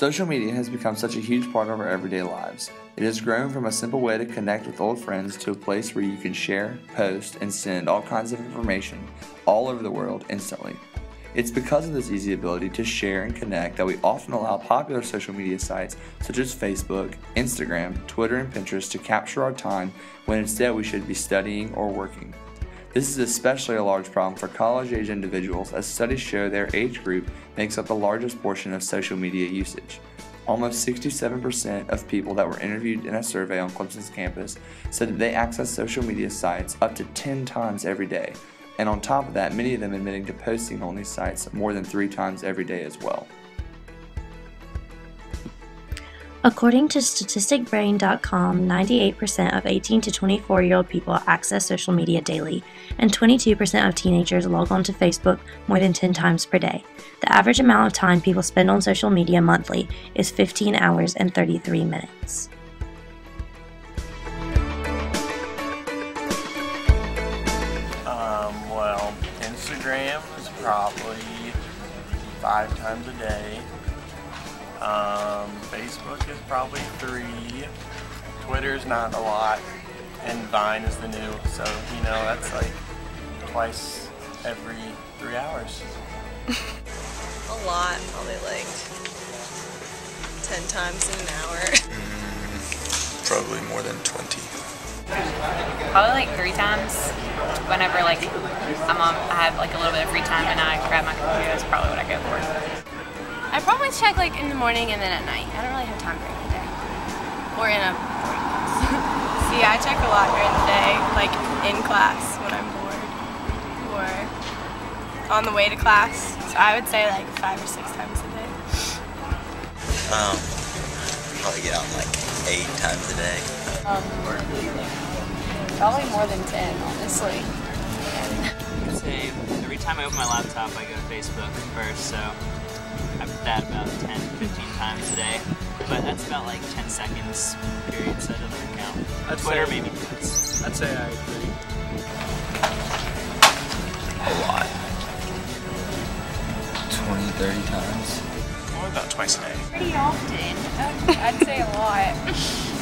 Social media has become such a huge part of our everyday lives. It has grown from a simple way to connect with old friends to a place where you can share, post, and send all kinds of information all over the world instantly. It's because of this easy ability to share and connect that we often allow popular social media sites such as Facebook, Instagram, Twitter, and Pinterest to capture our time when instead we should be studying or working. This is especially a large problem for college-age individuals, as studies show their age group makes up the largest portion of social media usage. Almost 67% of people that were interviewed in a survey on Clemson's campus said that they access social media sites up to 10 times every day, and on top of that, many of them admitting to posting on these sites more than 3 times every day as well. According to statisticbrain.com, 98% of 18 to 24-year-old people access social media daily, and 22% of teenagers log on to Facebook more than 10 times per day. The average amount of time people spend on social media monthly is 15 hours and 33 minutes. Well, Instagram is probably 5 times a day. Facebook is probably 3. Twitter's not a lot, and Vine is the new, so you know that's like twice every 3 hours. A lot, probably like 10 times in an hour. Probably more than 20. Probably like 3 times. Whenever like I have like a little bit of free time and I grab my computer, that's probably what I go for. I probably check like in the morning and then at night. I don't really have time during the day. Or in a boarding class. See, I check a lot during the day, like in class when I'm bored. Or on the way to class. So I would say like 5 or 6 times a day. Probably get out like 8 times a day. Probably more than 10, honestly. I'd say every time I open my laptop, I go to Facebook first, so I've that about 10, 15 times a day. But that's about like 10 seconds period, so it doesn't count. Twitter maybe. I'd say I agree. A lot. 20, 30 times. Or about twice a day. Pretty often. I'd say a lot.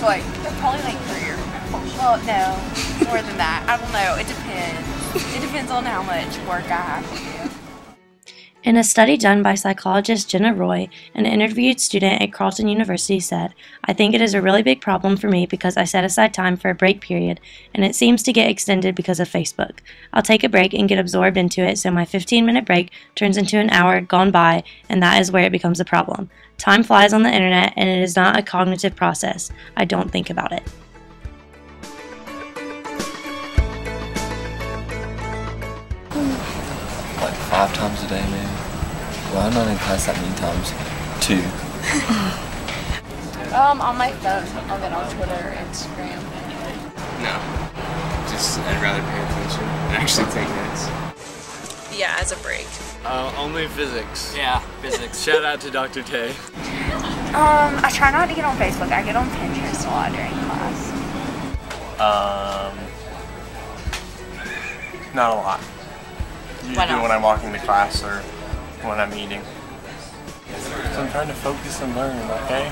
Like, probably like 3 or 4. Well, no, more than that. I don't know. It depends. It depends on how much work I have to do. In a study done by psychologist Jenna Roy, an interviewed student at Carleton University said, "I think it is a really big problem for me because I set aside time for a break period, and it seems to get extended because of Facebook. I'll take a break and get absorbed into it, so my 15-minute break turns into an hour gone by, and that is where it becomes a problem. Time flies on the internet, and it is not a cognitive process. I don't think about it." Like 5 times a day, maybe. Well, I'm not in class that many times. 2. On my phone, I'll get on Twitter or Instagram. No. I'd rather pay attention and actually take notes. Yeah, as a break. Only physics. Yeah, physics. Shout out to Dr. Tay. I try not to get on Facebook. I get on Pinterest a lot during class. Not a lot. Usually when I'm walking to class or when I'm eating. So I'm trying to focus and learn, okay?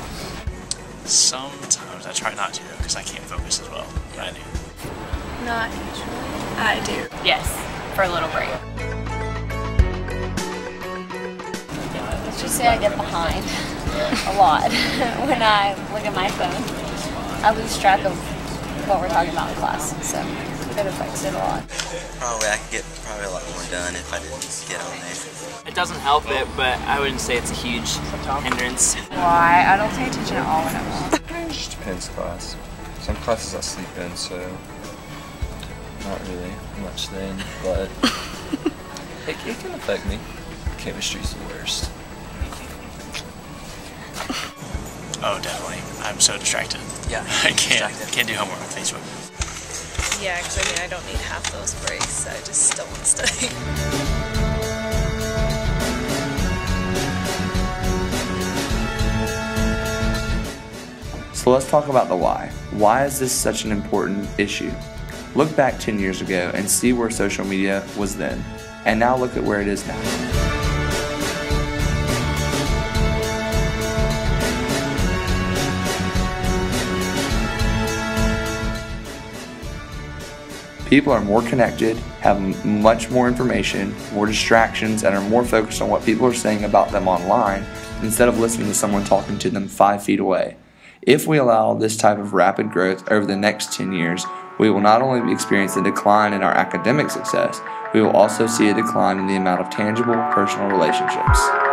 Sometimes I try not to because I can't focus as well. I do. Not usually. I do. Yes, for a little break. Let's just say I get behind a lot when I look at my phone. I lose track of what we're talking about in class, so it affects it a lot. Probably I could get a lot more done if I didn't get on there. It doesn't help it, but I wouldn't say it's a huge hindrance. Why? I don't pay attention at all when I'm on. It just depends class. Some classes I sleep in, so not really much then, but it can affect me. Chemistry's the worst. Oh, definitely. I'm so distracted. Yeah. I can't do homework on Facebook. Yeah, because I mean, I don't need half those breaks. I just don't want to study. So let's talk about the why. Why is this such an important issue? Look back 10 years ago and see where social media was then, and now look at where it is now. People are more connected, have much more information, more distractions, and are more focused on what people are saying about them online instead of listening to someone talking to them 5 feet away. If we allow this type of rapid growth over the next 10 years, we will not only experience a decline in our academic success, we will also see a decline in the amount of tangible personal relationships.